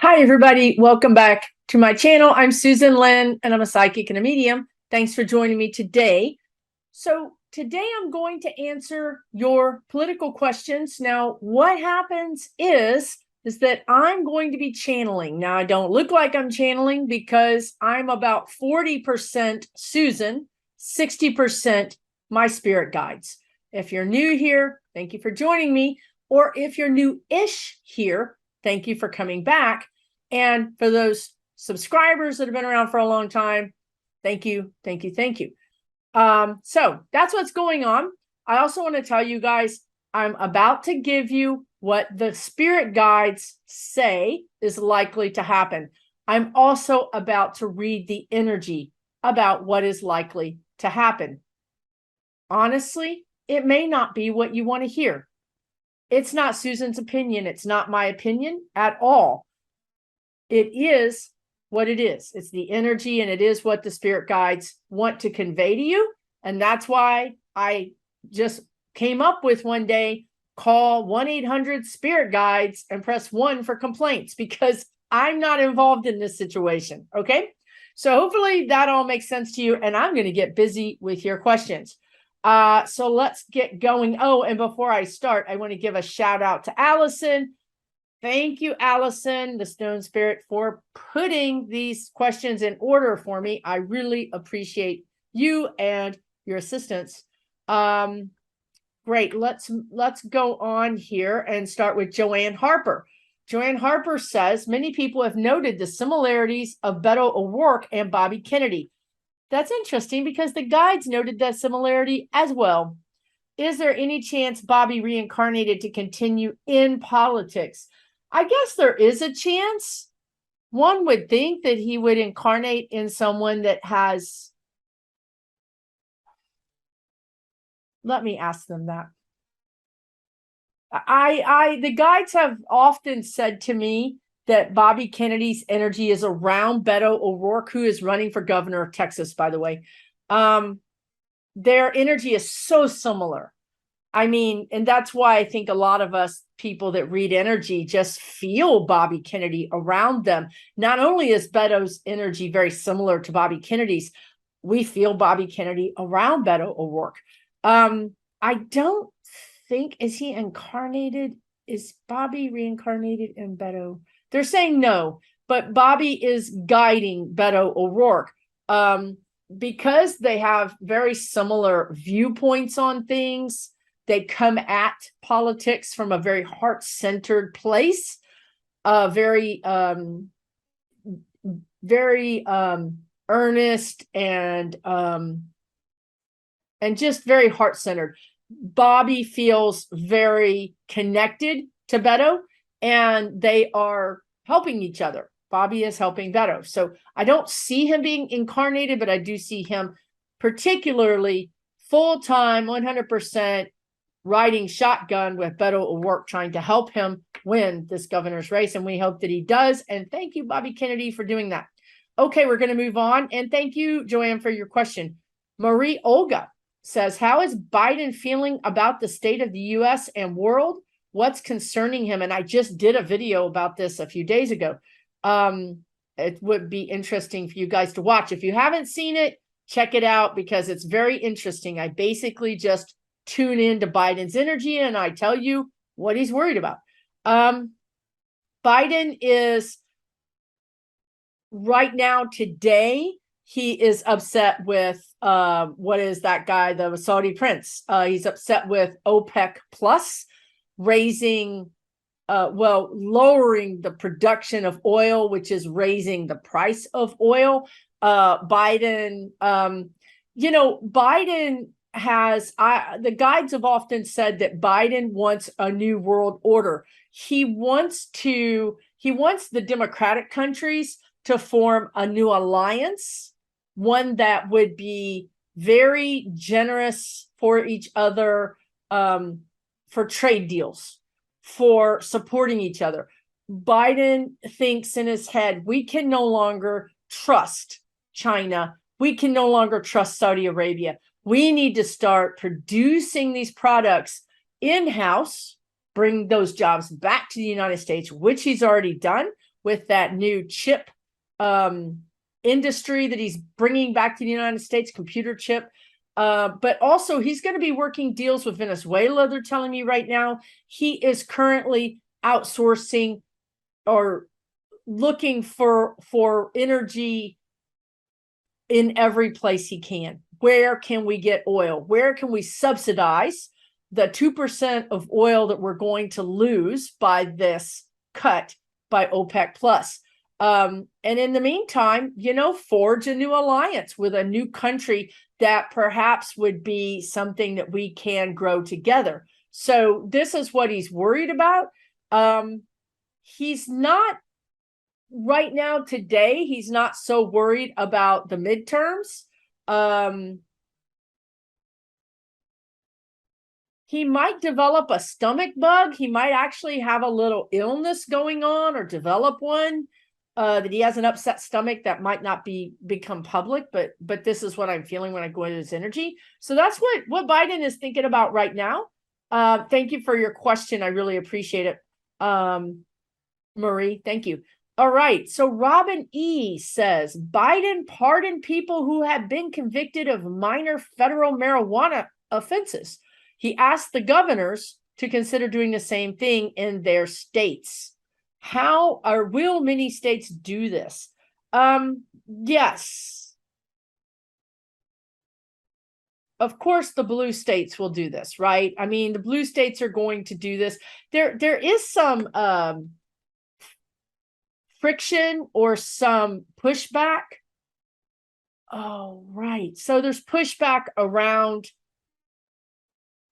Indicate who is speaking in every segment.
Speaker 1: Hi, everybody. Welcome back to my channel. I'm Susan Lynn, and I'm a psychic and a medium. Thanks for joining me today. So today I'm going to answer your political questions. Now, what happens is that I'm going to be channeling. Now, I don't look like I'm channeling because I'm about 40% Susan, 60% my spirit guides. If you're new here, thank you for joining me. Or if you're new-ish here, thank you for coming back. And for those subscribers that have been around for a long time, thank you, thank you, thank you. So that's what's going on. I also want to tell you guys, I'm about to give you what the spirit guides say is likely to happen. I'm also about to read the energy about what is likely to happen. Honestly, it may not be what you want to hear. It's not Susan's opinion. It's not my opinion at all. It is what it is. It's the energy, and it is what the spirit guides want to convey to you. And that's why I just came up with one day, call 1-800-SPIRIT guides and press 1 for complaints, because I'm not involved in this situation. Okay. So hopefully that all makes sense to you, and I'm going to get busy with your questions. So let's get going. Oh, and before I start, I want to give a shout out to Allison. Thank you, Allison, the Stone Spirit, for putting these questions in order for me. I really appreciate you and your assistance. Great. Let's go on here and start with Joanne Harper. Joanne Harper says, many people have noted the similarities of Beto O'Rourke and Bobby Kennedy. That's interesting because the guides noted that similarity as well. Is there any chance Bobby reincarnated to continue in politics? I guess there is a chance. One would think that he would incarnate in someone that has. Let me ask them that. The guides have often said to me that Bobby Kennedy's energy is around Beto O'Rourke, who is running for governor of Texas, by the way. Their energy is so similar. I mean, and that's why I think a lot of us people that read energy just feel Bobby Kennedy around them. Not only is Beto's energy very similar to Bobby Kennedy's, we feel Bobby Kennedy around Beto O'Rourke. I don't think, is he incarnated? Is Bobby reincarnated in Beto? They're saying no, but Bobby is guiding Beto O'Rourke. Because they have very similar viewpoints on things. They come at politics from a very heart-centered place, very earnest and just very heart-centered. Bobby feels very connected to Beto, and they are helping each other. Bobby is helping Beto. So I don't see him being incarnated, but I do see him particularly full-time, 100% riding shotgun with Beto O'Rourke, trying to help him win this governor's race. And we hope that he does. And thank you, Bobby Kennedy, for doing that. Okay, we're going to move on. And thank you, Joanne, for your question. Marie Olga says, how is Biden feeling about the state of the U.S. and world? What's concerning him? And I just did a video about this a few days ago. It would be interesting for you guys to watch. If you haven't seen it, check it out, because it's very interesting. I basically just tune into Biden's energy and I tell you what he's worried about. Biden is right now, today, he is upset with what is that guy, the Saudi prince. He's upset with OPEC Plus raising lowering the production of oil, which is raising the price of oil. Biden, Biden has, the guides have often said that Biden wants a new world order. He wants the Democratic countries to form a new alliance, one that would be very generous for each other, for trade deals, for supporting each other. Biden thinks in his head, we can no longer trust China. We can no longer trust Saudi Arabia. We need to start producing these products in-house, bring those jobs back to the United States, which he's already done. with that new chip industry that he's bringing back to the United States, computer chip. But also he's going to be working deals with Venezuela. They're telling me right now he is currently outsourcing or looking for energy in every place he can. Where can we get oil? Where can we subsidize the 2% of oil that we're going to lose by this cut by OPEC plus? And in the meantime, forge a new alliance with a new country that perhaps would be something that we can grow together. So this is what he's worried about. He's not right now today, he's not so worried about the midterms. He might develop a stomach bug. He might actually have a little illness going on or develop one. That he has an upset stomach that might not become public, but this is what I'm feeling when I go into his energy. So that's what Biden is thinking about right now. Thank you for your question. I really appreciate it. Marie, thank you. All right. So Robin E says Biden pardoned people who have been convicted of minor federal marijuana offenses. He asked the governors to consider doing the same thing in their states. How or will many states do this? Yes. Of course, the blue states will do this, right? I mean, the blue states are going to do this. There is some friction or some pushback. Oh, right. So there's pushback around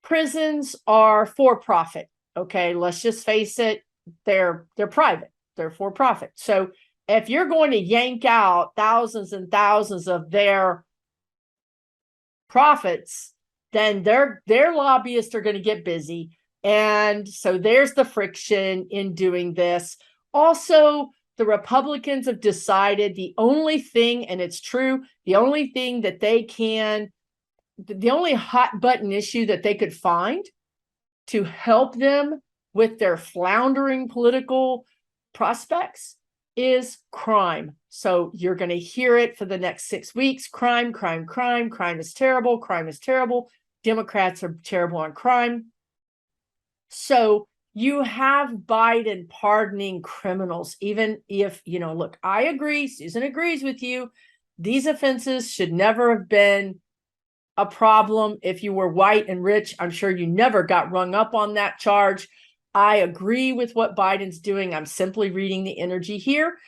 Speaker 1: prisons are for profit. Okay, let's just face it. They're private. They're for profit. So if you're going to yank out thousands and thousands of their profits, then their lobbyists are going to get busy. And so there's the friction in doing this. Also, the Republicans have decided the only thing, and it's true, the only thing that they can, the only hot button issue that they could find to help them with their floundering political prospects is crime. So you're going to hear it for the next 6 weeks. Crime, crime, crime. Crime is terrible. Crime is terrible. Democrats are terrible on crime. So you have Biden pardoning criminals, even if, look, I agree. Susan agrees with you. These offenses should never have been a problem. If you were white and rich, I'm sure you never got rung up on that charge. I agree with what Biden's doing. I'm simply reading the energy here.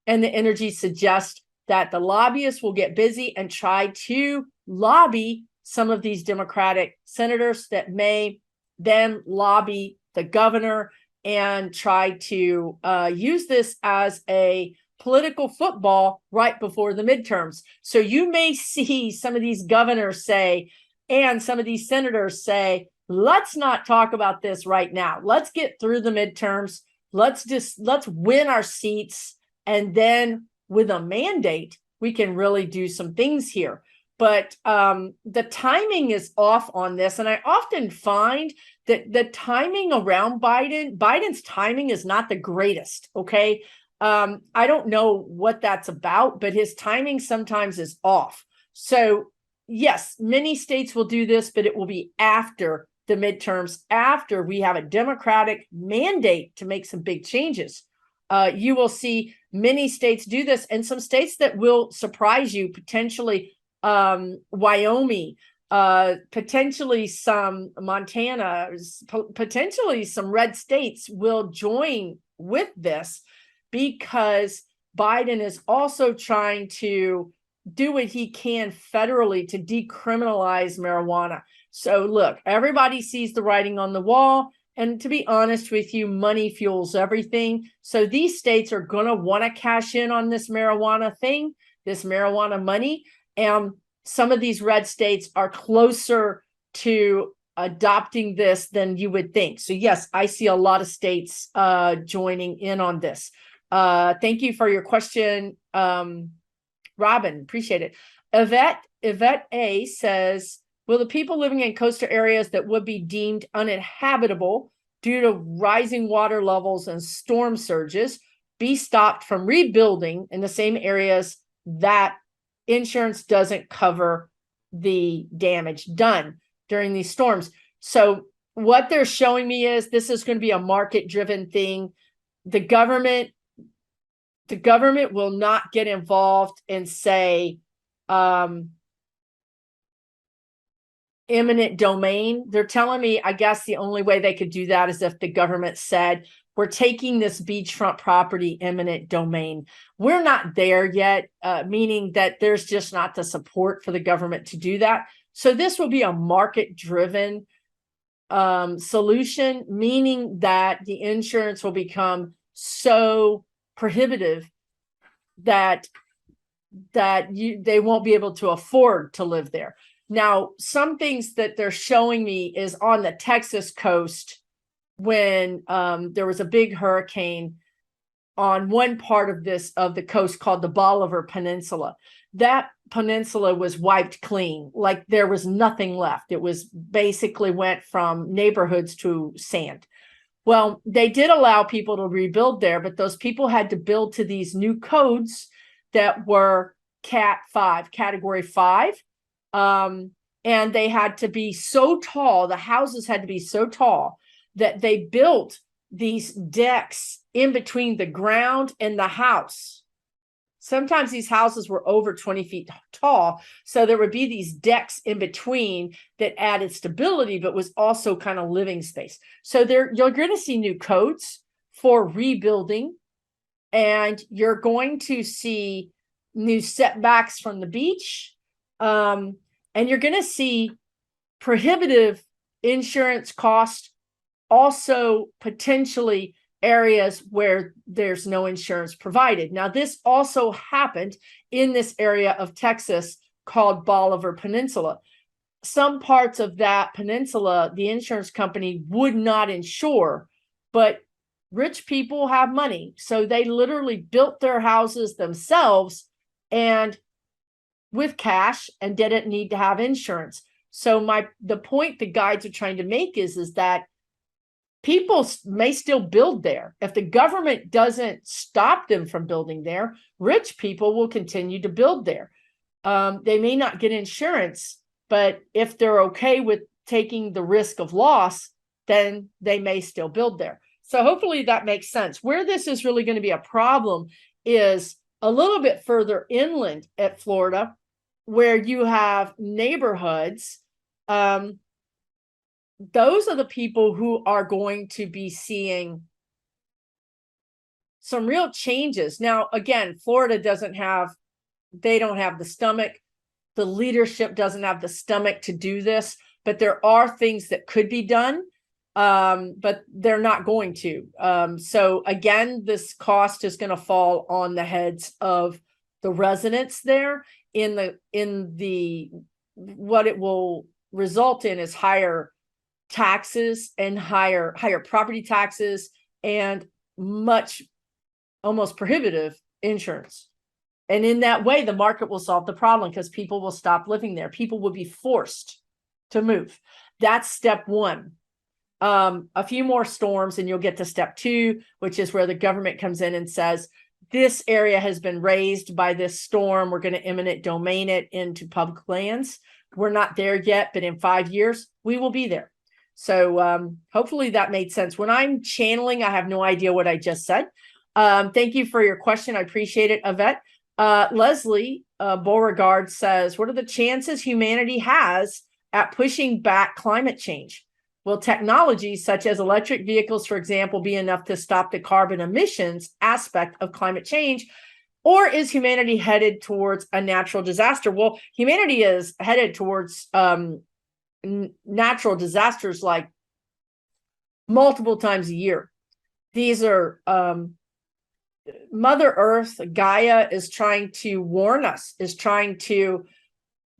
Speaker 1: And the energy suggests that the lobbyists will get busy and try to lobby some of these Democratic senators that may then lobby the governor and try to use this as a political football right before the midterms. So you may see some of these governors say, and some of these senators say, let's not talk about this right now. Let's get through the midterms. Let's win our seats. And then with a mandate, we can really do some things here. But the timing is off on this. And I often find that the timing around Biden's timing is not the greatest. Okay. I don't know what that's about, but his timing sometimes is off. So yes, many states will do this, but it will be after the midterms, after we have a Democratic mandate to make some big changes. You will see many states do this, and some states that will surprise you, potentially Wyoming, potentially some Montana, potentially some red states will join with this, because Biden is also trying to do what he can federally to decriminalize marijuana. So look, everybody sees the writing on the wall. And to be honest with you, money fuels everything. So these states are going to want to cash in on this marijuana thing, this marijuana money. And some of these red states are closer to adopting this than you would think. So yes, I see a lot of states joining in on this. Thank you for your question, Robin. Appreciate it. Yvette A says, will the people living in coastal areas that would be deemed uninhabitable due to rising water levels and storm surges be stopped from rebuilding in the same areas that insurance doesn't cover the damage done during these storms. So what they're showing me is this is going to be a market-driven thing. The government will not get involved and say eminent domain. They're telling me, I guess the only way they could do that is if the government said, we're taking this beachfront property eminent domain. We're not there yet, meaning that there's just not the support for the government to do that. So this will be a market-driven solution, meaning that the insurance will become so prohibitive that they won't be able to afford to live there. Now, some things that they're showing me is on the Texas coast when there was a big hurricane on one part of the coast called the Bolivar Peninsula. That peninsula was wiped clean, like there was nothing left. It was basically went from neighborhoods to sand. Well, they did allow people to rebuild there, but those people had to build to these new codes that were category 5. And they had to be so tall, the houses had to be so tall that they built these decks in between the ground and the house. Sometimes these houses were over 20 feet tall, so there would be these decks in between that added stability, but was also kind of living space. So you're going to see new codes for rebuilding, and you're going to see new setbacks from the beach, and you're going to see prohibitive insurance costs, also potentially areas where there's no insurance provided. Now, this also happened in this area of Texas called Bolivar Peninsula. Some parts of that peninsula, the insurance company would not insure, but rich people have money. So they literally built their houses themselves and with cash and didn't need to have insurance. So the point the guides are trying to make is that people may still build there. If the government doesn't stop them from building there, rich people will continue to build there. They may not get insurance, but if they're okay with taking the risk of loss, then they may still build there. So hopefully that makes sense. Where this is really going to be a problem is a little bit further inland at Florida, where you have neighborhoods. Those are the people who are going to be seeing some real changes. Now, again, Florida they don't have the stomach. The leadership doesn't have the stomach to do this, but there are things that could be done, but they're not going to. So again, this cost is going to fall on the heads of the residents there. What it will result in is higher taxes and higher property taxes and almost prohibitive insurance. And in that way, the market will solve the problem because people will stop living there. People will be forced to move. That's step 1. A few more storms and you'll get to step 2, which is where the government comes in and says, this area has been raised by this storm. We're going to eminent domain it into public lands. We're not there yet, but in 5 years, we will be there. So hopefully that made sense. When I'm channeling, I have no idea what I just said. Thank you for your question. I appreciate it, Yvette. Leslie Beauregard says, what are the chances humanity has at pushing back climate change? Will technologies such as electric vehicles, for example, be enough to stop the carbon emissions aspect of climate change? Or is humanity headed towards a natural disaster? Well, humanity is headed towards natural disasters like multiple times a year. These are Mother Earth, Gaia, is trying to warn us, is trying to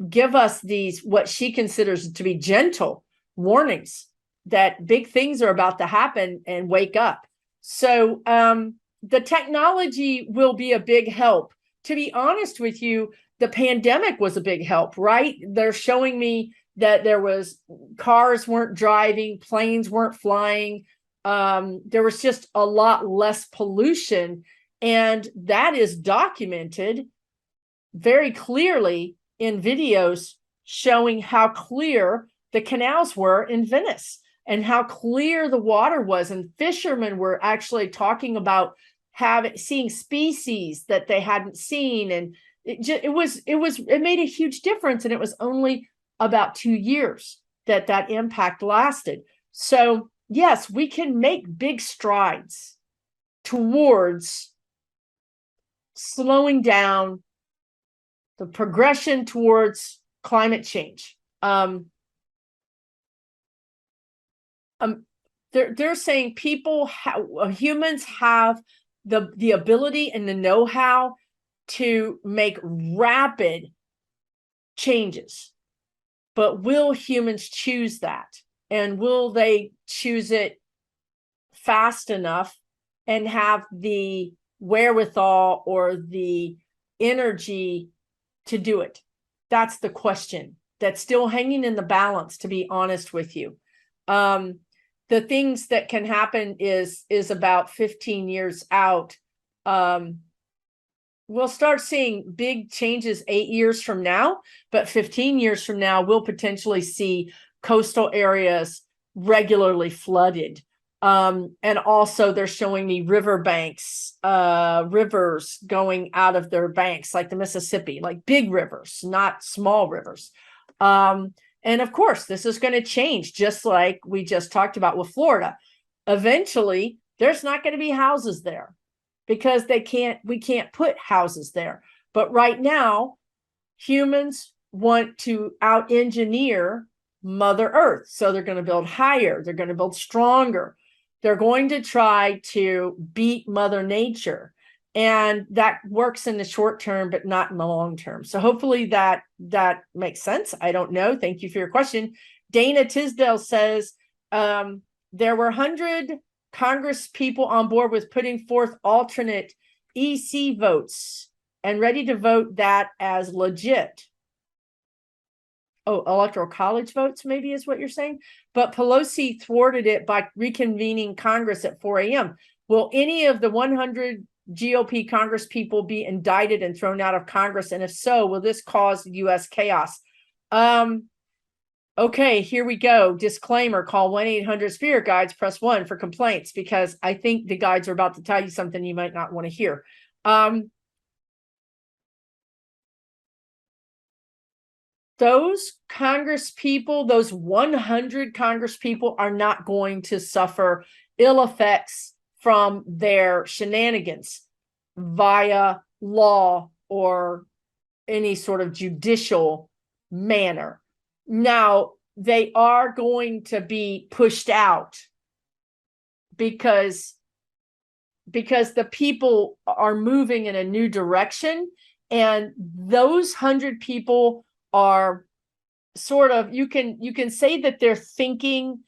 Speaker 1: give us these, what she considers to be gentle warnings that big things are about to happen and wake up. So the technology will be a big help. To be honest with you, the pandemic was a big help, right? They're showing me that cars weren't driving, planes weren't flying. There was just a lot less pollution And that is documented very clearly in videos showing how clear the canals were in Venice and how clear the water was. And fishermen were actually talking about seeing species that they hadn't seen. And it made a huge difference. And it was only about 2 years that impact lasted. So yes, we can make big strides towards slowing down the progression towards climate change. They're saying humans have the ability and the know-how to make rapid changes, but will humans choose that? And will they choose it fast enough and have the wherewithal or the energy to do it? That's the question that's still hanging in the balance, to be honest with you. The things that can happen is about 15 years out. We'll start seeing big changes 8 years from now, but 15 years from now, we'll potentially see coastal areas regularly flooded. And also they're showing me riverbanks, rivers going out of their banks, like the Mississippi, like big rivers, not small rivers. And of course, this is going to change, just like we just talked about with Florida. Eventually, there's not going to be houses there because we can't put houses there. But right now, humans want to out-engineer Mother Earth. So they're going to build higher, they're going to build stronger. They're going to try to beat Mother Nature. And that works in the short term, but not in the long term. So hopefully that makes sense. I don't know. Thank you for your question. Dana Tisdale says there were 100 Congress people on board with putting forth alternate EC votes and ready to vote that as legit. Oh, electoral college votes, maybe is what you're saying. But Pelosi thwarted it by reconvening Congress at 4 a.m. Will any of the 100 GOP Congress people be indicted and thrown out of Congress? And if so, will this cause U.S. chaos? Okay, here we go. Disclaimer, call 1-800-SPIRIT Guides, press 1 for complaints, because I think the guides are about to tell you something you might not want to hear. Those Congress people, those 100 Congress people are not going to suffer ill effects from their shenanigans via law or any sort of judicial manner. Now, they are going to be pushed out because the people are moving in a new direction, and those 100 people are sort of, you can say that they're thinking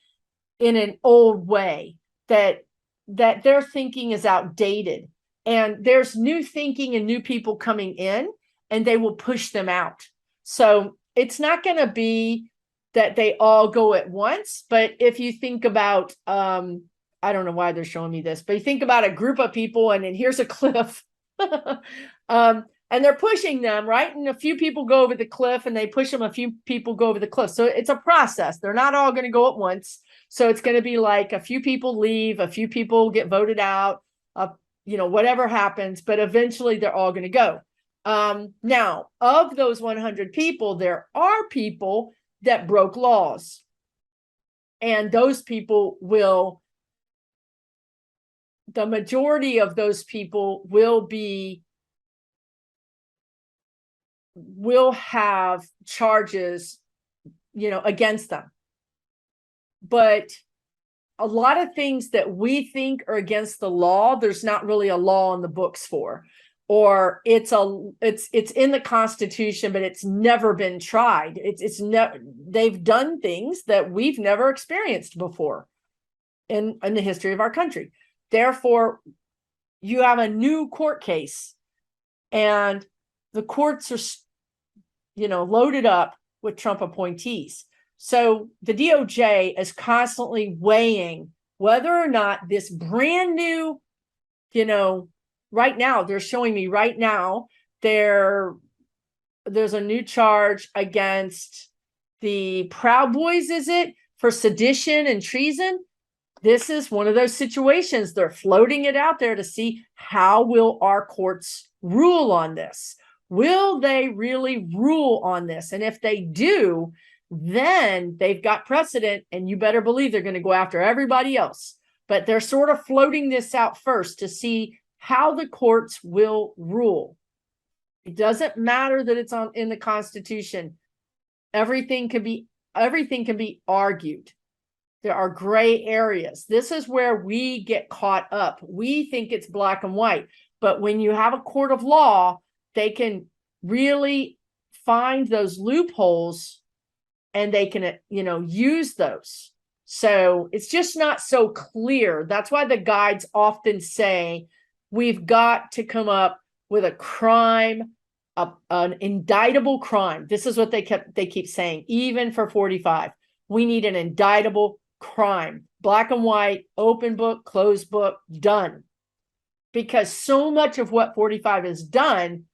Speaker 1: in an old way, that their thinking is outdated, and there's new thinking and new people coming in, and they will push them out. So it's not going to be that they all go at once. But if you think about, I don't know why they're showing me this, but you think about a group of people, and then here's a cliff, and they're pushing them, right? And a few people go over the cliff, and they push them, a few people go over the cliff. So it's a process. They're not all going to go at once. So it's going to be like a few people leave, a few people get voted out, whatever happens, but eventually they're all going to go. Now, of those 100 people, there are people that broke laws, and those people the majority of those people will have charges, against them. But a lot of things that we think are against the law, there's not really a law in the books for, or it's in the Constitution, but it's never been tried. They've done things that we've never experienced before in the history of our country. Therefore, you have a new court case, and the courts are, loaded up with Trump appointees. So the DOJ is constantly weighing whether or not this brand new, right now, they're showing me right now, there's a new charge against the Proud Boys, is it, for sedition and treason? This is one of those situations. They're floating it out there to see how will our courts rule on this. Will they really rule on this? And if they do, then they've got precedent, and you better believe they're going to go after everybody else. But they're sort of floating this out first to see how the courts will rule. It doesn't matter that it's in the Constitution. Everything can be argued. There are gray areas. This is where we get caught up. We think it's black and white, but when you have a court of law, they can really find those loopholes, and they can, use those. So it's just not so clear. That's why the guides often say we've got to come up with a crime, an indictable crime. This is what they keep saying, even for 45. We need an indictable crime, black and white, open book, closed book, done. Because so much of what 45 has done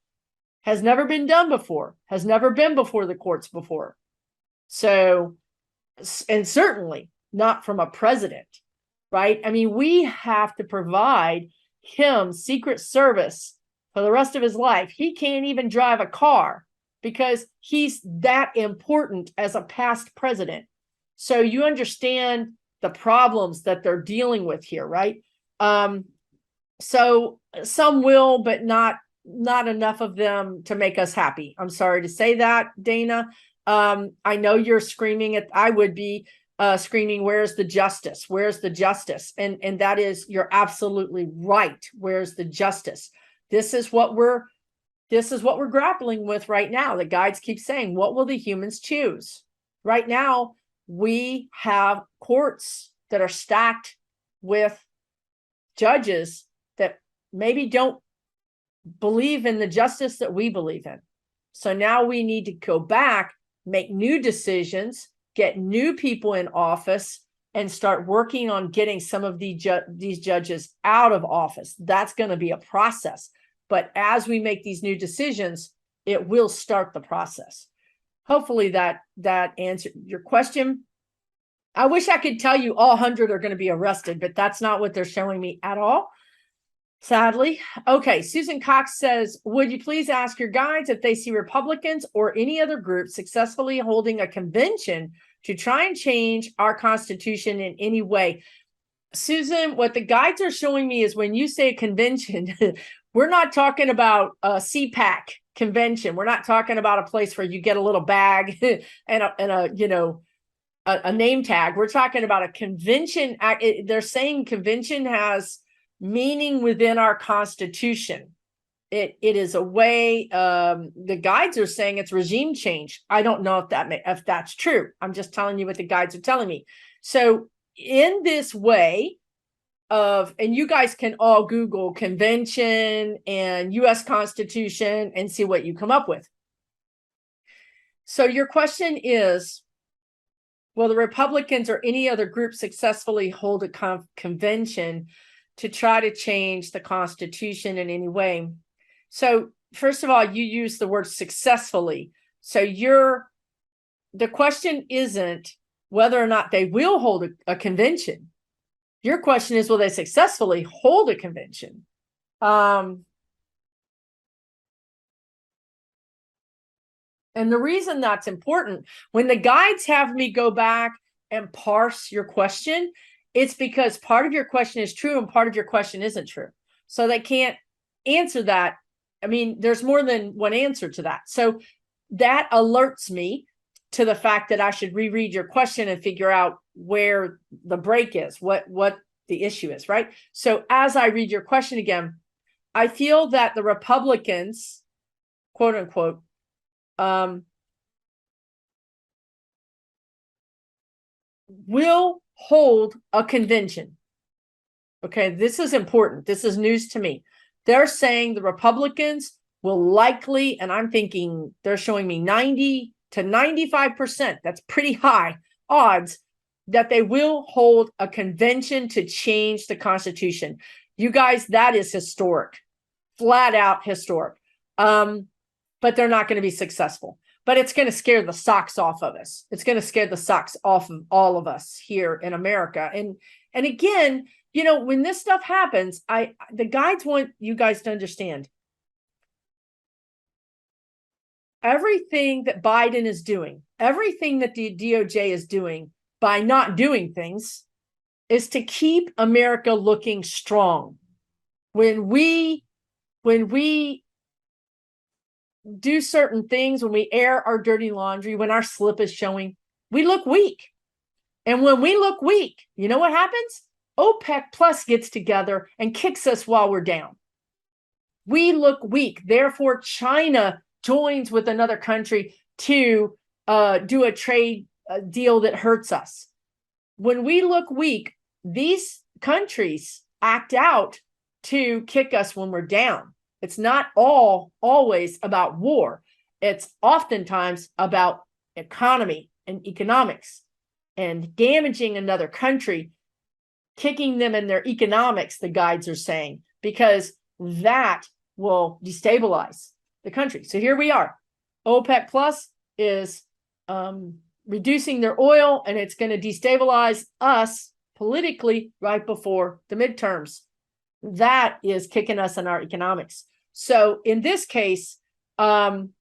Speaker 1: has never been done before, has never been before the courts before. So, and certainly not from a president, right? I mean, we have to provide him Secret Service for the rest of his life. He can't even drive a car because he's that important as a past president. So you understand the problems that they're dealing with here, right? So some will, but not enough of them to make us happy. I'm sorry to say that, Dana. I know you're screaming I would be screaming, where's the justice? Where's the justice? And that is, you're absolutely right. Where's the justice? This is what we're grappling with right now. The guides keep saying, what will the humans choose? Right now, we have courts that are stacked with judges that maybe don't believe in the justice that we believe in. So now we need to go back, make new decisions, get new people in office, and start working on getting some of these judges out of office. That's going to be a process. But as we make these new decisions, it will start the process. Hopefully that answered your question. I wish I could tell you all 100 are going to be arrested, but that's not what they're showing me at all, sadly. Okay, Susan Cox says, would you please ask your guides if they see Republicans or any other group successfully holding a convention to try and change our Constitution in any way? Susan, what the guides are showing me is when you say a convention, we're not talking about a CPAC convention. We're not talking about a place where you get a little bag and a name tag. We're talking about a convention. They're saying convention has meaning within our Constitution. It is a way. The guides are saying it's regime change. I don't know if that's true. I'm just telling you what the guides are telling me. So in this way and you guys can all Google convention and U.S. Constitution and see what you come up with. So your question is, will the Republicans or any other group successfully hold a convention to try to change the Constitution in any way? So first of all, you use the word successfully. So the question isn't whether or not they will hold a convention. Your question is, will they successfully hold a convention? And the reason that's important, when the guides have me go back and parse your question, it's because part of your question is true and part of your question isn't true. So they can't answer that. I mean, there's more than one answer to that. So that alerts me to the fact that I should reread your question and figure out where the break is, what the issue is, right? So as I read your question again, I feel that the Republicans, quote unquote, will hold a convention. Okay, this is important. This is news to me. They're saying the Republicans will likely, and I'm thinking they're showing me 90 to 95%, that's pretty high odds, that they will hold a convention to change the Constitution. You guys, that is historic. flat out historic. But they're not going to be successful. But it's going to scare the socks off of us. It's going to scare the socks off of all of us here in America. And again, you know, when this stuff happens, the guides want you guys to understand everything that Biden is doing, everything that the DOJ is doing by not doing things is to keep America looking strong. When we do certain things, when we air our dirty laundry, when our slip is showing, we look weak. And when we look weak, you know what happens? OPEC Plus gets together and kicks us while we're down. We look weak. Therefore, China joins with another country to do a trade deal that hurts us. When we look weak, these countries act out to kick us when we're down. It's not always about war. It's oftentimes about economy and economics and damaging another country, kicking them in their economics, the guides are saying, because that will destabilize the country. So here we are. OPEC Plus is reducing their oil, and it's going to destabilize us politically right before the midterms. That is kicking us in our economics. So in this case, when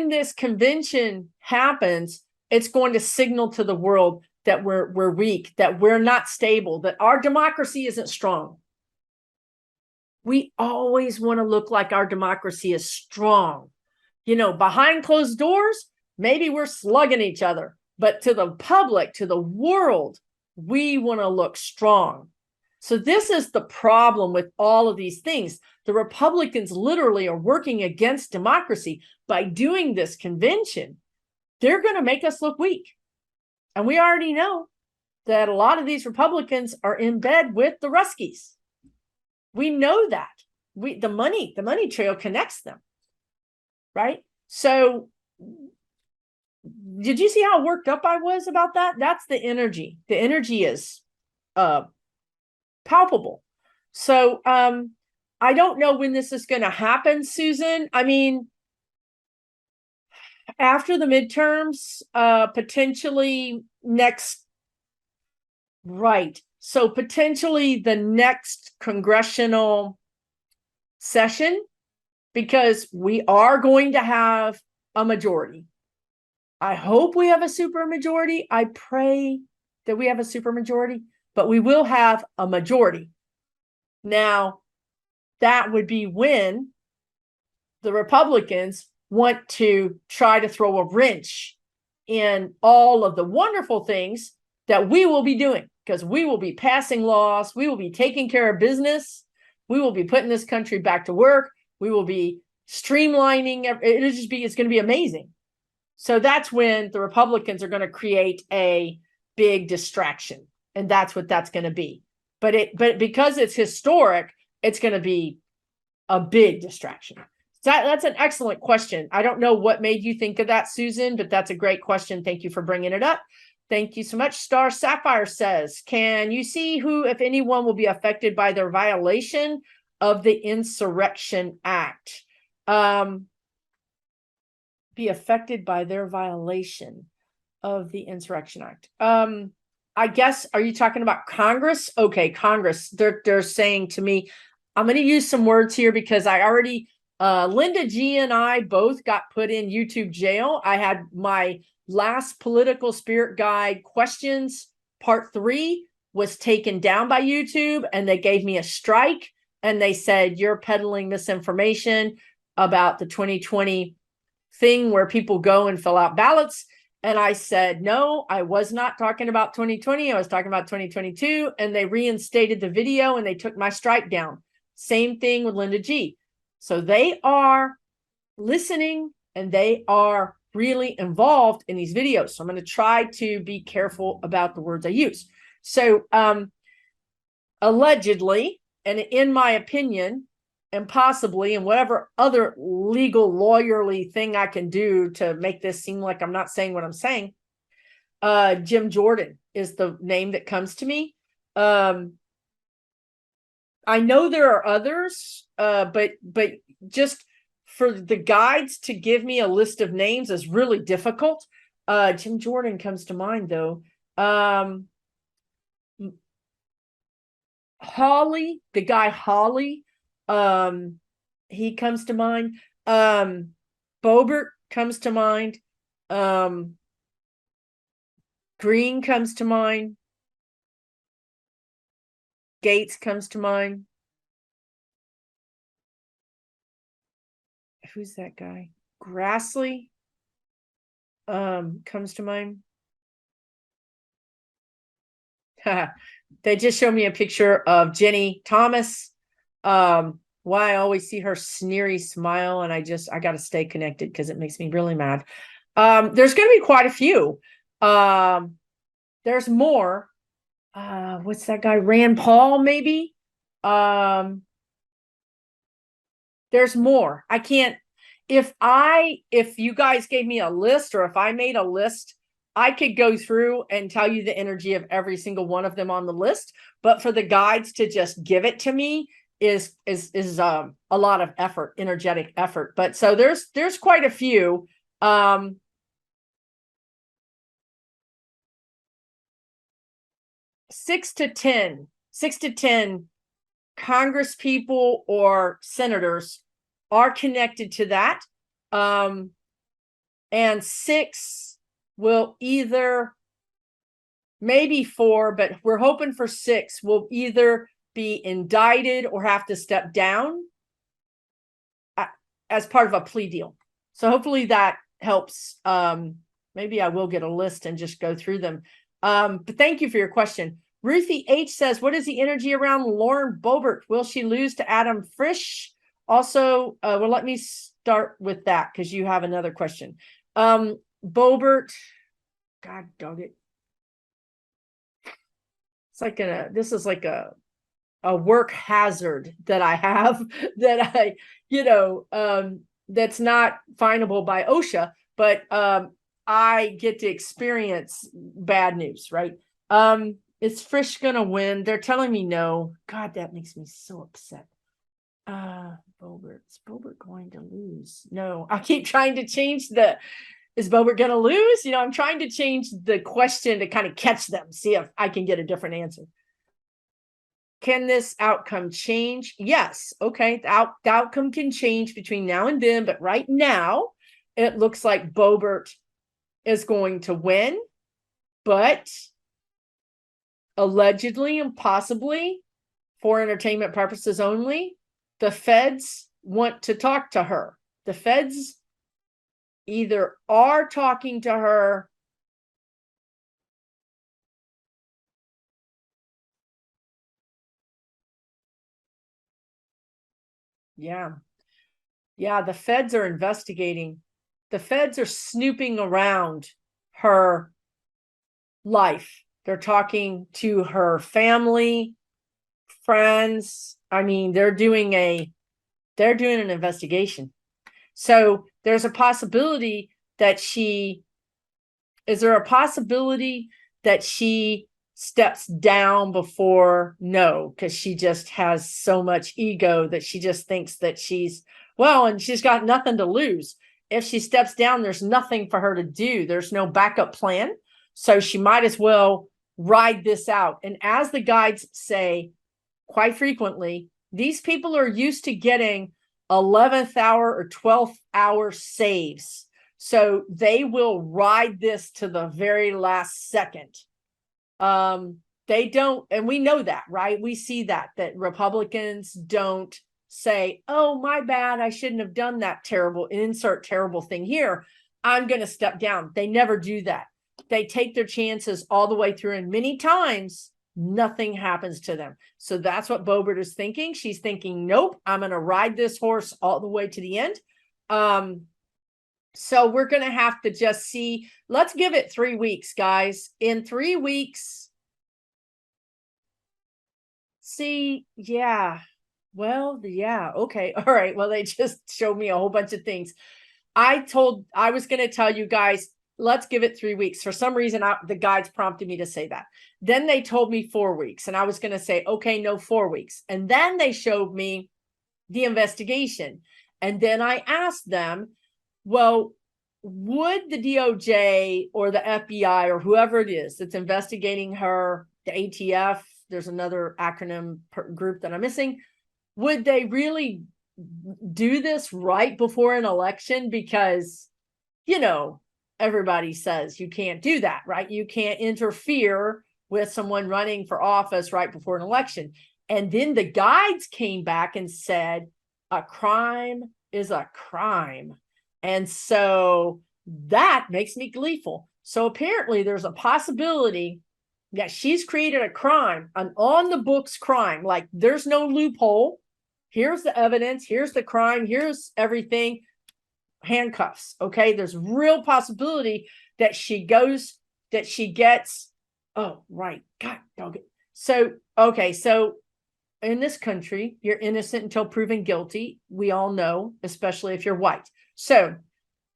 Speaker 1: this convention happens, it's going to signal to the world that we're weak, that we're not stable, that our democracy isn't strong. We always want to look like our democracy is strong. You know, behind closed doors, maybe we're slugging each other, but to the public, to the world, we want to look strong. So this is the problem with all of these things. The Republicans literally are working against democracy by doing this convention. They're going to make us look weak. And we already know that a lot of these Republicans are in bed with the Ruskies. We know that. The money trail connects them. Right? So did you see how worked up I was about that? That's the energy. The energy is palpable. So I don't know when this is going to happen, Susan. I mean, after the midterms, potentially next, right. So potentially the next congressional session, because we are going to have a majority. I hope we have a supermajority. I pray that we have a supermajority, but we will have a majority. Now, that would be when the Republicans want to try to throw a wrench in all of the wonderful things that we will be doing, because we will be passing laws, we will be taking care of business, we will be putting this country back to work, we will be streamlining. It's going to be amazing. So that's when the Republicans are going to create a big distraction, and that's what that's going to be. But because it's historic, it's going to be a big distraction. That's an excellent question. I don't know what made you think of that, Susan, but that's a great question. Thank you for bringing it up. Thank you so much. Star Sapphire says, can you see who, if anyone, will be affected by their violation of the Insurrection Act? Be affected by their violation of the Insurrection Act. I guess, are you talking about Congress? Okay, Congress. They're saying to me, I'm going to use some words here because I already, Linda G and I both got put in YouTube jail. I had my last political spirit guide questions, part 3, was taken down by YouTube, and they gave me a strike, and they said, you're peddling misinformation about the 2020 thing where people go and fill out ballots. And I said, no, I was not talking about 2020. I was talking about 2022. And they reinstated the video and they took my strike down. Same thing with Linda G. So they are listening and they are really involved in these videos. So I'm going to try to be careful about the words I use. So allegedly, and in my opinion, and possibly, and whatever other legal lawyerly thing I can do to make this seem like I'm not saying what I'm saying, Jim Jordan is the name that comes to me. I know there are others, but just for the guides to give me a list of names is really difficult. Jim Jordan comes to mind though. Holly, the guy Holly, he comes to mind. Bobert comes to mind. Green comes to mind. Gates comes to mind. Who's that guy? Grassley comes to mind. They just showed me a picture of Jenny Thomas. Why I always see her sneery smile, and I got to stay connected because it makes me really mad. There's going to be quite a few. There's more. What's that guy? Rand Paul, maybe. There's more. I can't. If you guys gave me a list, or if I made a list, I could go through and tell you the energy of every single one of them on the list. But for the guides to just give it to me is a lot of effort, energetic effort. But so there's quite a few. 6 to 10 Congress people or senators are connected to that. And 6 will either, maybe 4, but we're hoping for 6 will either be indicted or have to step down as part of a plea deal. So hopefully that helps. Maybe I will get a list and just go through them. But thank you for your question. Ruthie H says, what is the energy around Lauren Boebert? Will she lose to Adam Frisch? Also, well, let me start with that because you have another question. Boebert, God dog it. It's like this is like a work hazard that I have that that's not finable by OSHA, but I get to experience bad news, right? Is Frisch gonna win? They're telling me no. God, that makes me so upset. Is Boebert going to lose? No, I keep trying to change is Boebert gonna lose? I'm trying to change the question to kind of catch them, see if I can get a different answer. Can this outcome change? Yes. Okay. The outcome can change between now and then, but right now it looks like Boebert is going to win, but allegedly and possibly for entertainment purposes only, the feds want to talk to her. The feds either are talking to her Yeah, the feds are investigating. The feds are snooping around her life. They're talking to her family, friends. I mean, they're doing an investigation. So there's a possibility that is there a possibility that she steps down before? No, because she just has so much ego that she just thinks that and she's got nothing to lose. If she steps down, there's nothing for her to do. There's no backup plan. So she might as well ride this out. And as the guides say quite frequently, these people are used to getting 11th hour or 12th hour saves. So they will ride this to the very last second. They don't, and we know that, right? We see that Republicans don't say, oh, my bad, I shouldn't have done that terrible thing here. I'm going to step down. They never do that. They take their chances all the way through, and many times nothing happens to them. So that's what Boebert is thinking. She's thinking, nope, I'm going to ride this horse all the way to the end. So we're going to have to just see. Let's give it 3 weeks, guys. In 3 weeks. See, yeah. Well, yeah. Okay. All right. Well, they just showed me a whole bunch of things. I was going to tell you guys let's give it 3 weeks. For some reason, the guides prompted me to say that. Then they told me 4 weeks, and I was going to say, okay, no, 4 weeks. And then they showed me the investigation. And then I asked them, well, would the DOJ or the FBI or whoever it is that's investigating her, the ATF, there's another acronym group that I'm missing, would they really do this right before an election? Because, you know, everybody says you can't do that, right? You can't interfere with someone running for office right before an election. And then the guides came back and said, a crime is a crime. And so that makes me gleeful. So apparently there's a possibility that she's created a crime, an on the books crime. Like there's no loophole. Here's the evidence. Here's the crime. Here's everything. Handcuffs. Okay. There's real possibility that she gets, oh, right. God, dog it. So, okay. So in this country, you're innocent until proven guilty. We all know, especially if you're white. So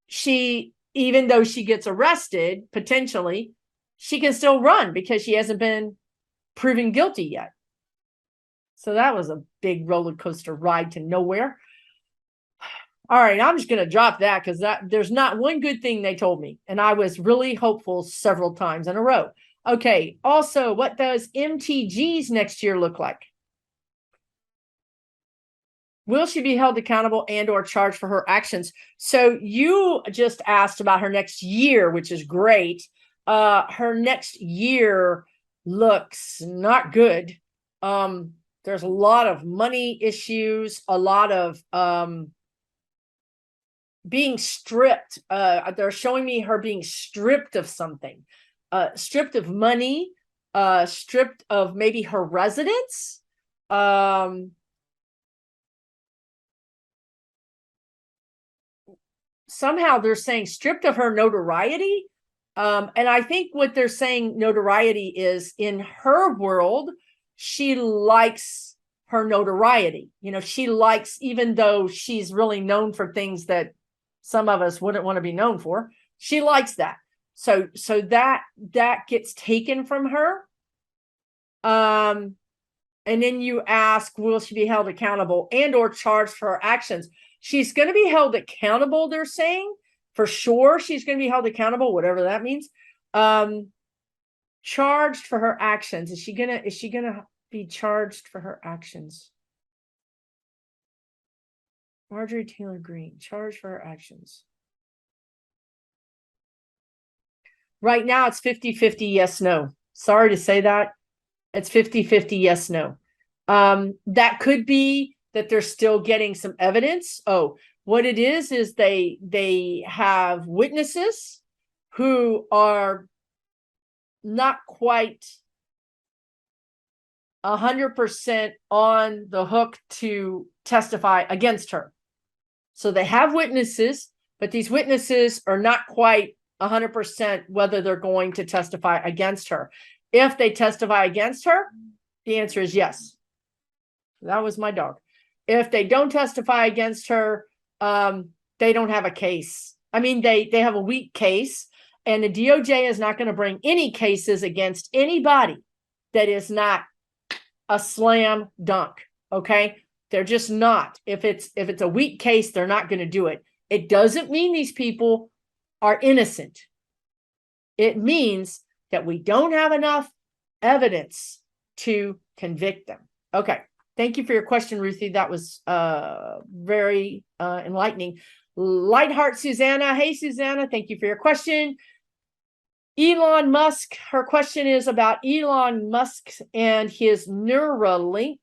Speaker 1: she, even though she gets arrested, potentially, she can still run because she hasn't been proven guilty yet. So that was a big roller coaster ride to nowhere. All right, I'm just going to drop that because there's not one good thing they told me. And I was really hopeful several times in a row. Okay, also, what does MTG's next year look like? Will she be held accountable and or charged for her actions? So you just asked about her next year, which is great. Her next year looks not good. There's a lot of money issues, a lot of being stripped. They're showing me her being stripped of something, stripped of money, stripped of maybe her residence. Somehow they're saying stripped of her notoriety. And I think what they're saying notoriety is in her world, she likes her notoriety. You know, she likes, even though she's really known for things that some of us wouldn't want to be known for, she likes that. So that gets taken from her. And then you ask, will she be held accountable and or charged for her actions? She's going to be held accountable, they're saying. For sure, she's going to be held accountable, whatever that means. Charged for her actions. Is she gonna be charged for her actions? Marjorie Taylor Greene, charged for her actions. Right now, it's 50-50 yes, no. Sorry to say that. It's 50-50 yes, no. That could be that they're still getting some evidence. Oh, what it is they have witnesses who are not quite 100% on the hook to testify against her. So they have witnesses, but these witnesses are not quite 100% whether they're going to testify against her. If they testify against her, the answer is yes. That was my dog. If they don't testify against her, they don't have a case. I mean, they have a weak case, and the DOJ is not going to bring any cases against anybody that is not a slam dunk. Okay. They're just not. If it's a weak case, they're not going to do it. It doesn't mean these people are innocent. It means that we don't have enough evidence to convict them. Okay. Thank you for your question, Ruthie. That was very enlightening. Lightheart Susanna. Hey, Susanna. Thank you for your question. Elon Musk. Her question is about Elon Musk and his Neuralink.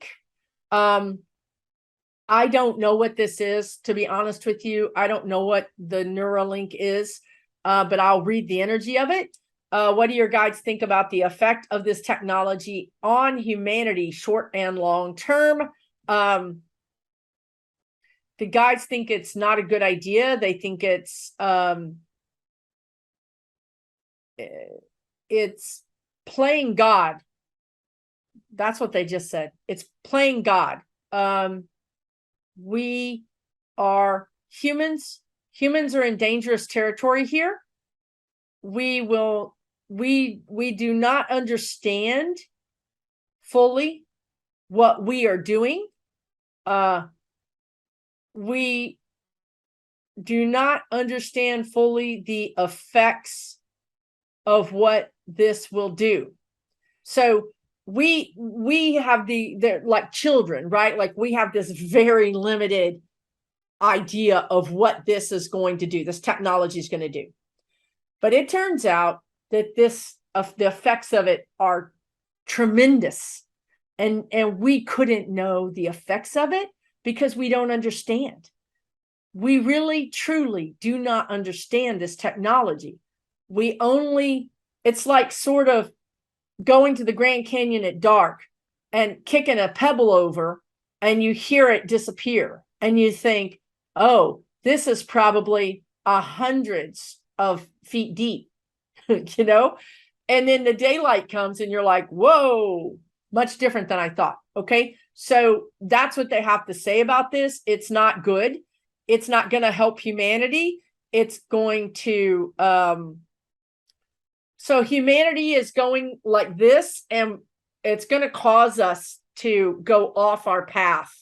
Speaker 1: I don't know what this is, to be honest with you. I don't know what the Neuralink is, but I'll read the energy of it. What do your guides think about the effect of this technology on humanity, short and long term? The guides think it's not a good idea. They think it's playing God. That's what they just said. It's playing God. We are humans. Humans are in dangerous territory here. we do not understand fully what we are doing. We do not understand fully the effects of what this will do. So we have they're like children, right? Like we have this very limited idea of what this is going to do, this technology is going to do. But it turns out that the effects of it are tremendous. And we couldn't know the effects of it because we don't understand. We really, truly do not understand this technology. It's like sort of going to the Grand Canyon at dark and kicking a pebble over and you hear it disappear and you think, oh, this is probably hundreds of feet deep, you know? And then the daylight comes and you're like, whoa, much different than I thought. Okay. So that's what they have to say about this. It's not good. It's not going to help humanity. It's going to, so humanity is going like this, and it's going to cause us to go off our path.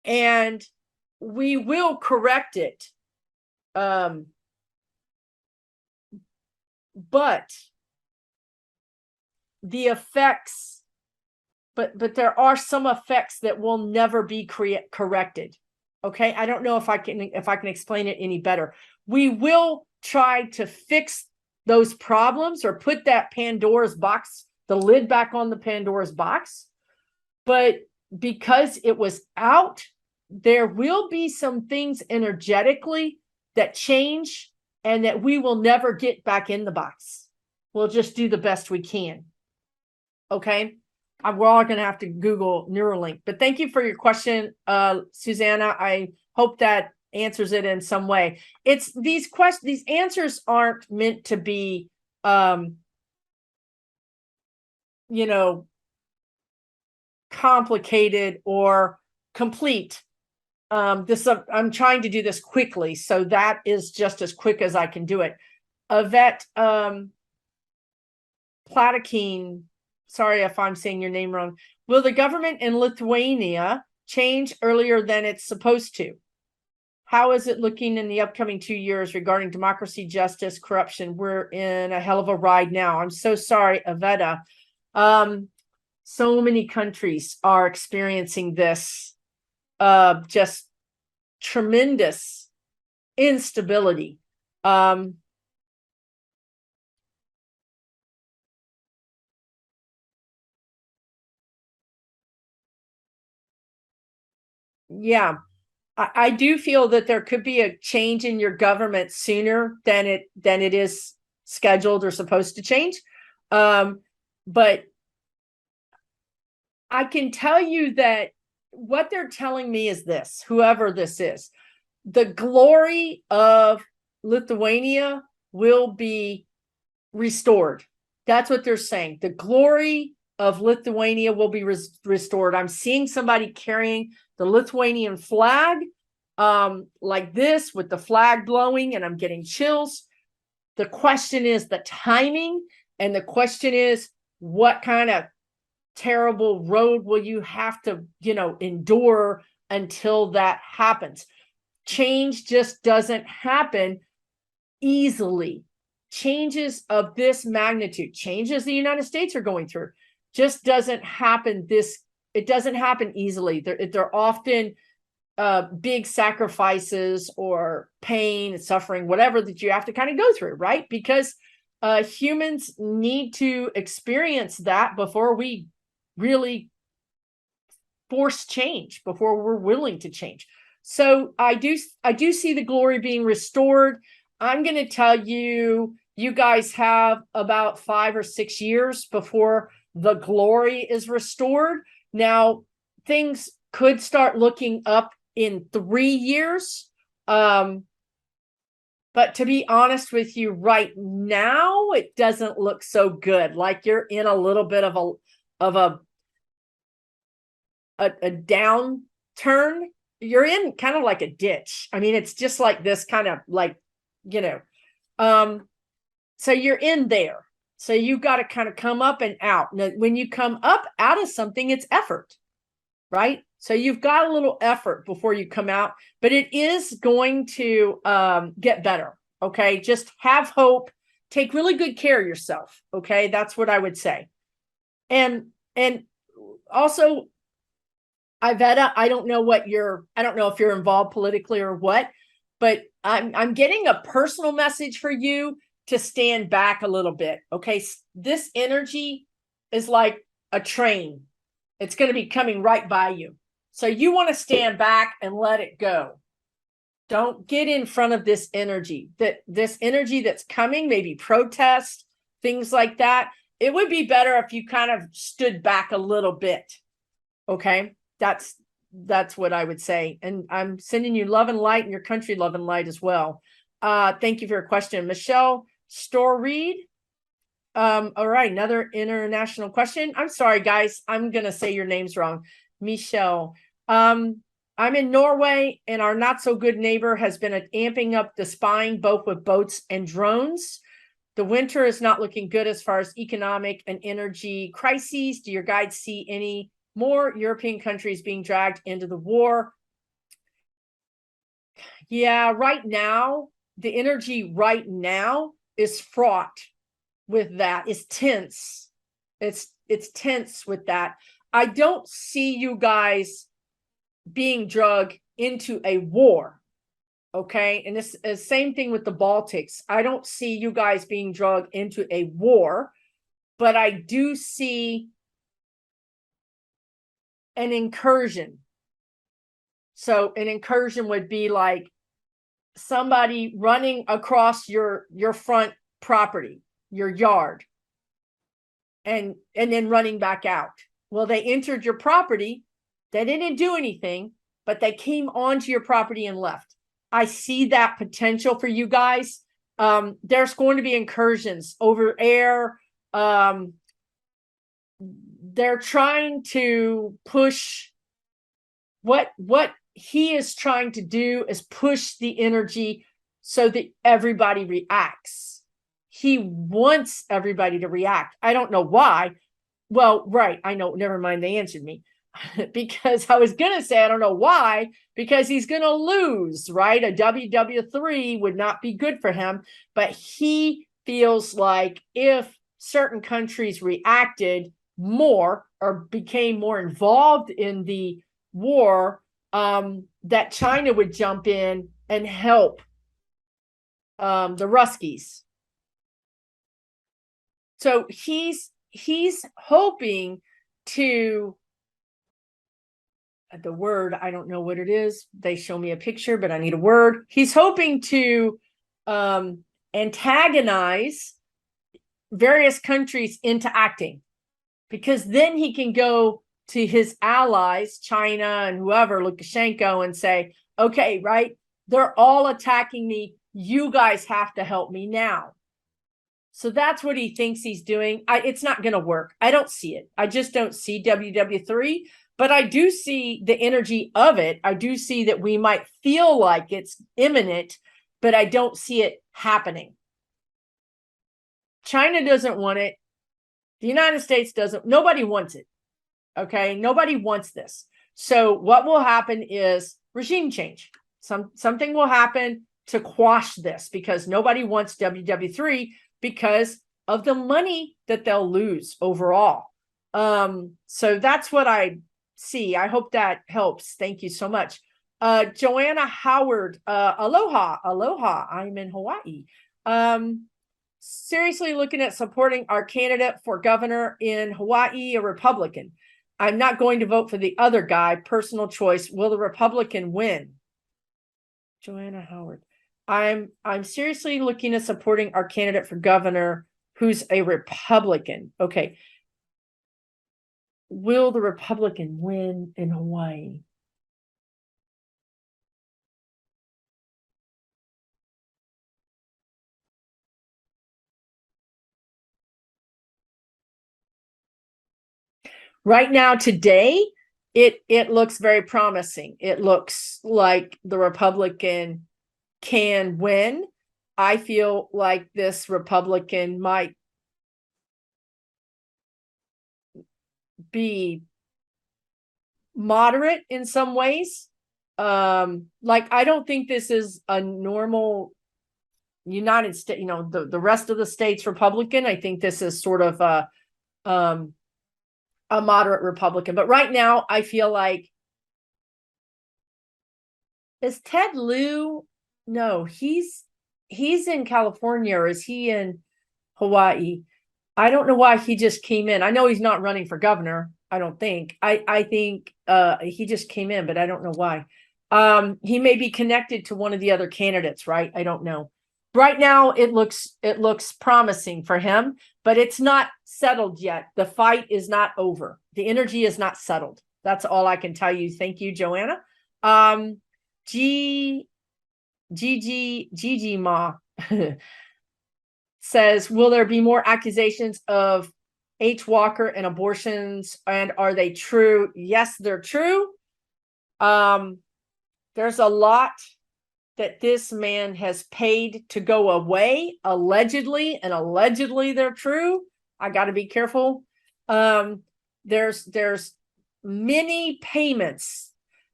Speaker 1: And we will correct it. But the effects, but there are some effects that will never be corrected. Okay, I don't know if I can explain it any better. We will try to fix those problems or put that Pandora's box, the lid back on the Pandora's box. But because it was out, there will be some things energetically that change and that we will never get back in the box. We'll just do the best we can. Okay. We're all going to have to Google Neuralink, but thank you for your question, Susanna. I hope that answers it in some way. It's these answers aren't meant to be, complicated or complete. I'm trying to do this quickly, so that is just as quick as I can do it. Yvette Platikine, sorry if I'm saying your name wrong. Will the government in Lithuania change earlier than it's supposed to? How is it looking in the upcoming 2 years regarding democracy, justice, corruption? We're in a hell of a ride now. I'm so sorry, Aveta. So many countries are experiencing this just tremendous instability. Yeah, I do feel that there could be a change in your government sooner than it is scheduled or supposed to change. But I can tell you that what they're telling me is this, whoever this is, the glory of Lithuania will be restored. That's what they're saying. The glory of Lithuania will be restored. I'm seeing somebody carrying the Lithuanian flag like this with the flag blowing, and I'm getting chills. The question is the timing, and the question is what kind of terrible road will you have to, endure until that happens. Change just doesn't happen easily. Changes of this magnitude, changes the United States are going through, just doesn't happen it doesn't happen easily. They're often big sacrifices or pain and suffering, whatever that you have to kind of go through, right? Because humans need to experience that before we really force change, before we're willing to change. So I do see the glory being restored. I'm going to tell you, you guys have about 5 or 6 years before the glory is restored. Now, things could start looking up in 3 years. But to be honest with you, right now, it doesn't look so good. Like you're in a little bit of a downturn. You're in kind of like a ditch. I mean, it's just like this kind of like, So you're in there. So you got to kind of come up and out. Now, when you come up out of something, it's effort, right? So you've got a little effort before you come out, but it is going to get better. Okay. Just have hope. Take really good care of yourself. Okay. That's what I would say. And also, Iveta, I don't know if you're involved politically or what, but I'm getting a personal message for you to stand back a little bit. Okay. This energy is like a train. It's going to be coming right by you. So you want to stand back and let it go. Don't get in front of this energy. This energy that's coming, maybe protest, things like that. It would be better if you kind of stood back a little bit. Okay. That's what I would say. And I'm sending you love and light, and your country love and light as well. Thank you for your question. Michelle Storreed. All right, another international question. I'm sorry, guys. I'm going to say your names wrong. Michelle. I'm in Norway, and our not so good neighbor has been amping up the spying, both with boats and drones. The winter is not looking good as far as economic and energy crises. Do your guides see any more European countries being dragged into the war? Yeah, right now, the energy right now is fraught with that. It's tense. It's tense with that. I don't see you guys being dragged into a war. Okay. And this is the same thing with the Baltics. I don't see you guys being dragged into a war, but I do see an incursion. So an incursion would be like somebody running across your front property, your yard, and then running back out. Well, they entered your property. They didn't do anything, but they came onto your property and left. I see that potential for you guys. There's going to be incursions over air. They're trying to push what he is trying to do is push the energy so that everybody reacts. He wants everybody to react. I don't know why. Well, right. I know. Never mind. They answered me. Because I was going to say, I don't know why, because he's going to lose, right? A WW3 would not be good for him, but he feels like if certain countries reacted more or became more involved in the war, that China would jump in and help the Ruskies. So he's hoping to, the word, I don't know what it is. They show me a picture, but I need a word. He's hoping to antagonize various countries into acting, because then he can go to his allies, China and whoever, Lukashenko, and say, okay, right, they're all attacking me. You guys have to help me now. So that's what he thinks he's doing. It's not going to work. I don't see it. I just don't see WW3. But I do see the energy of it. I do see that we might feel like it's imminent, but I don't see it happening. China doesn't want it. The United States doesn't. Nobody wants it. Okay. Nobody wants this. So what will happen is regime change. Something will happen to quash this, because nobody wants WW3 because of the money that they'll lose overall. So that's what I see. I hope that helps. Thank you so much. Joanna Howard, aloha. I'm in Hawaii. Seriously looking at supporting our candidate for governor in Hawaii, a Republican. I'm not going to vote for the other guy. Personal choice. Will the Republican win? Joanna Howard. I'm seriously looking at supporting our candidate for governor who's a Republican. Okay. Will the Republican win in Hawaii? Right now, today, it looks very promising. It looks like the Republican can win. I feel like this Republican might be moderate in some ways. Like, I don't think this is a normal United States, the rest of the states Republican. I think this is sort of a moderate Republican. But right now, I feel like, is Ted Lieu? No, he's in California, or is he in Hawaii? I don't know why he just came in. I know he's not running for governor. I don't think. I think he just came in, but I don't know why. He may be connected to one of the other candidates, right? I don't know. Right now, it looks promising for him, but it's not settled yet. The fight is not over. The energy is not settled. That's all I can tell you. Thank you, Joanna. Gigi Ma says, will there be more accusations of H. Walker and abortions, and are they true? Yes, they're true. There's a lot that this man has paid to go away, allegedly, and allegedly they're true. I got to be careful. There's many payments.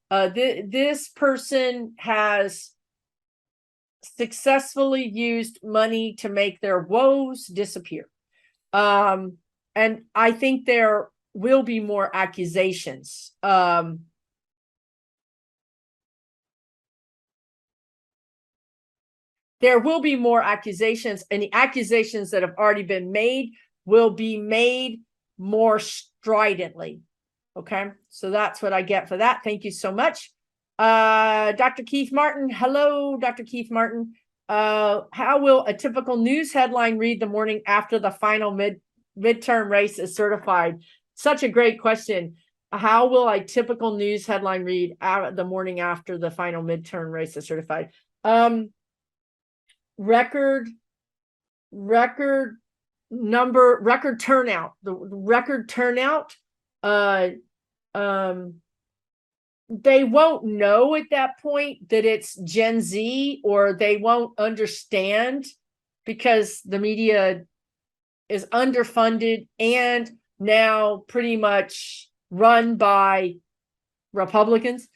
Speaker 1: This person has successfully used money to make their woes disappear. And I think there will be more accusations. There will be more accusations, and the accusations that have already been made will be made more stridently. Okay, so that's what I get for that. Thank you so much. Dr. Keith Martin. Hello, Dr. Keith Martin. How will a typical news headline read the morning after the final midterm race is certified? Such a great question. How will a typical news headline read the morning after the final midterm race is certified? Record turnout. The record turnout. They won't know at that point that it's Gen Z, or they won't understand because the media is underfunded and now pretty much run by Republicans.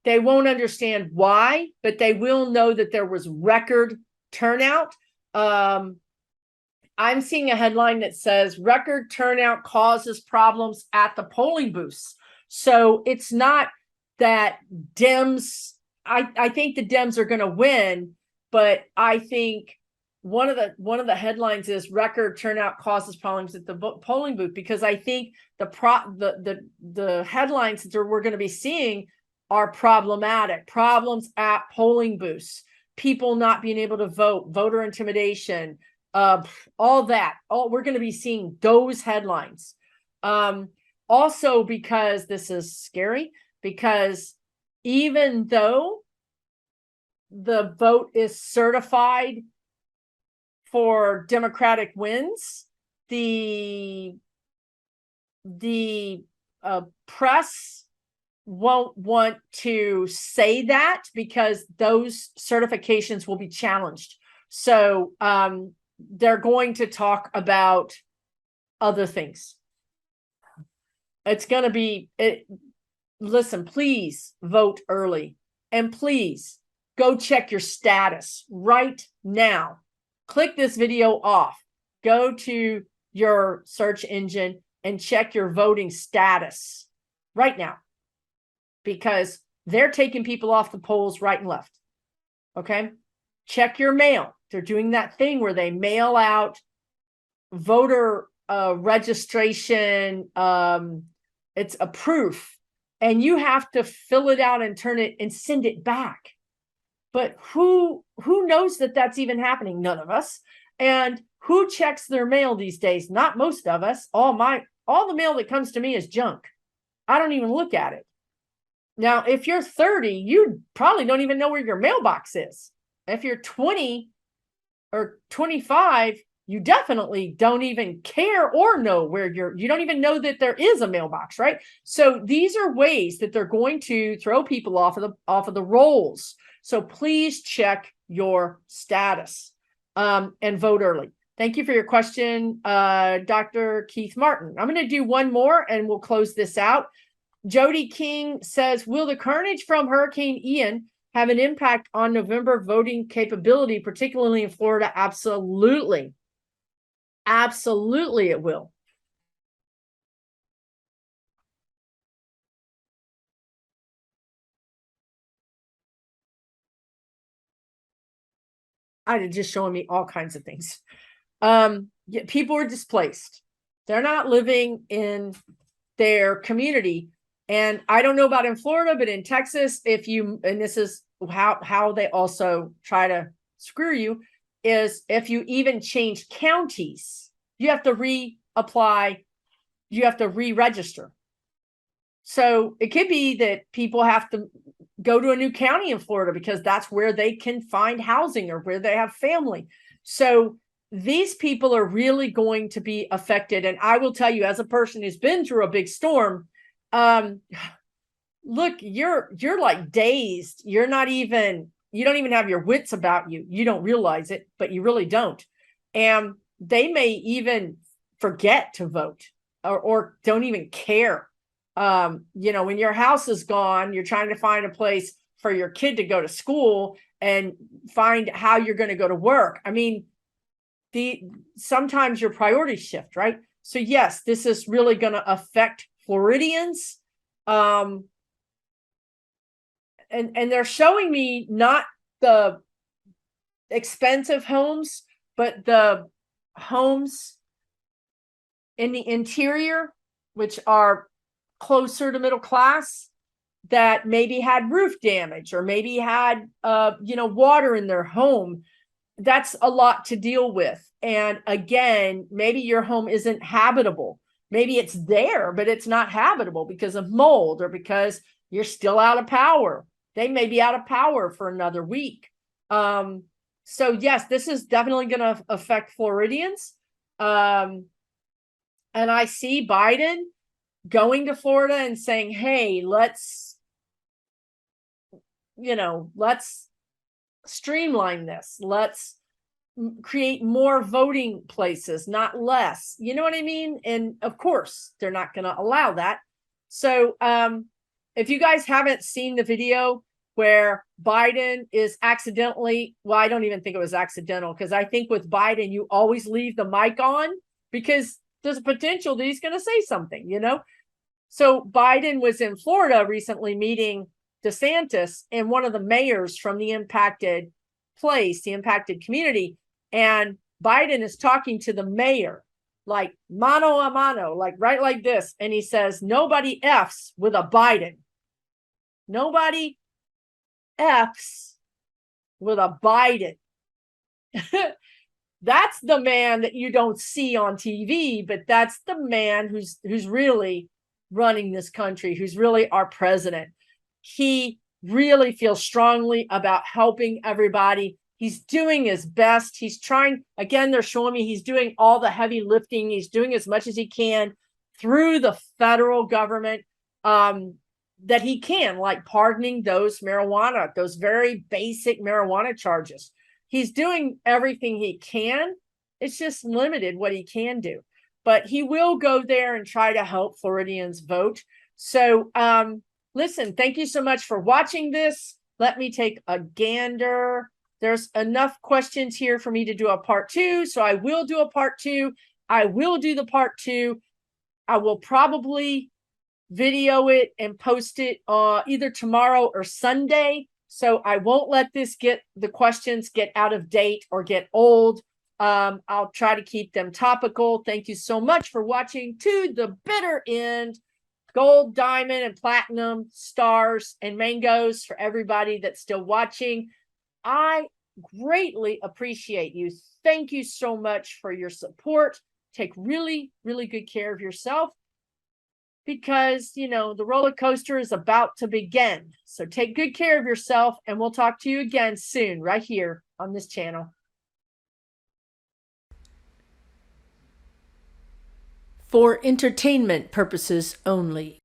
Speaker 1: They won't understand why, but they will know that there was record turnout. I'm seeing a headline that says record turnout causes problems at the polling booths. So it's not that Dems, I think the Dems are going to win, but I think one of the headlines is record turnout causes problems at the polling booth, because I think the headlines that we're going to be seeing are problematic. Problems at polling booths, people not being able to vote, voter intimidation, all that. We're going to be seeing those headlines. Also, because this is scary, because even though the vote is certified for Democratic wins, the press won't want to say that because those certifications will be challenged. So they're going to talk about other things. It's going to be, listen, please vote early, and please go check your status right now. Click this video off, go to your search engine and check your voting status right now, because they're taking people off the polls right and left. Okay. Check your mail. They're doing that thing where they mail out voter registration. It's a proof, and you have to fill it out and turn it and send it back. But who knows that that's even happening? None of us. And who checks their mail these days? Not most of us. All the mail that comes to me is junk. I don't even look at it. Now, if you're 30, you probably don't even know where your mailbox is. If you're 20 or 25, you definitely don't even care or know where you don't even know that there is a mailbox, right? So these are ways that they're going to throw people off of the rolls. So please check your status, and vote early. Thank you for your question, Dr. Keith Martin. I'm going to do one more and we'll close this out. Jody King says, will the carnage from Hurricane Ian have an impact on November voting capability, particularly in Florida? Absolutely. Absolutely it will. Just showing me all kinds of things. Yeah, people are displaced. They're not living in their community. And I don't know about in Florida, but in Texas, and this is how they also try to screw you, is if you even change counties, you have to reapply, you have to re-register. So it could be that people have to go to a new county in Florida because that's where they can find housing or where they have family. So these people are really going to be affected. And I will tell you, as a person who's been through a big storm, look, you're like dazed. You don't even have your wits about you. You don't realize it, but you really don't. And they may even forget to vote or don't even care. When your house is gone, you're trying to find a place for your kid to go to school and find how you're going to go to work. I mean, sometimes your priorities shift, right? So yes, this is really going to affect Floridians. And they're showing me not the expensive homes, but the homes in the interior, which are closer to middle class, that maybe had roof damage or maybe had water in their home. That's a lot to deal with. And again, maybe your home isn't habitable. Maybe it's there, but it's not habitable because of mold or because you're still out of power. They may be out of power for another week. So yes, this is definitely going to affect Floridians. And I see Biden going to Florida and saying, hey, let's streamline this. Let's create more voting places, not less. You know what I mean? And of course, they're not going to allow that. So if you guys haven't seen the video where Biden is accidentally, well, I don't even think it was accidental, because I think with Biden, you always leave the mic on because there's a potential that he's going to say something, So Biden was in Florida recently meeting DeSantis and one of the mayors from the impacted place, the impacted community. And Biden is talking to the mayor, like mano a mano, like right like this. And he says, nobody F's with a Biden. Nobody F's with a Biden. That's the man that you don't see on TV, but that's the man who's really running this country, who's really our president. He really feels strongly about helping everybody. He's doing his best. He's trying, again, they're showing me he's doing all the heavy lifting. He's doing as much as he can through the federal government that he can, like pardoning those very basic marijuana charges. He's doing everything he can. It's just limited what he can do. But he will go there and try to help Floridians vote. So listen, thank you so much for watching this. Let me take a gander. There's enough questions here for me to do a part 2. So I will do a part 2. I will do the part 2. I will probably video it and post it either tomorrow or Sunday. So I won't let the questions get out of date or get old. I'll try to keep them topical. Thank you so much for watching to the bitter end. Gold, diamond, and platinum, stars, and mangoes for everybody that's still watching. I greatly appreciate you. Thank you so much for your support. Take really, really good care of yourself because, the roller coaster is about to begin. So take good care of yourself, and we'll talk to you again soon, right here on this channel. For entertainment purposes only.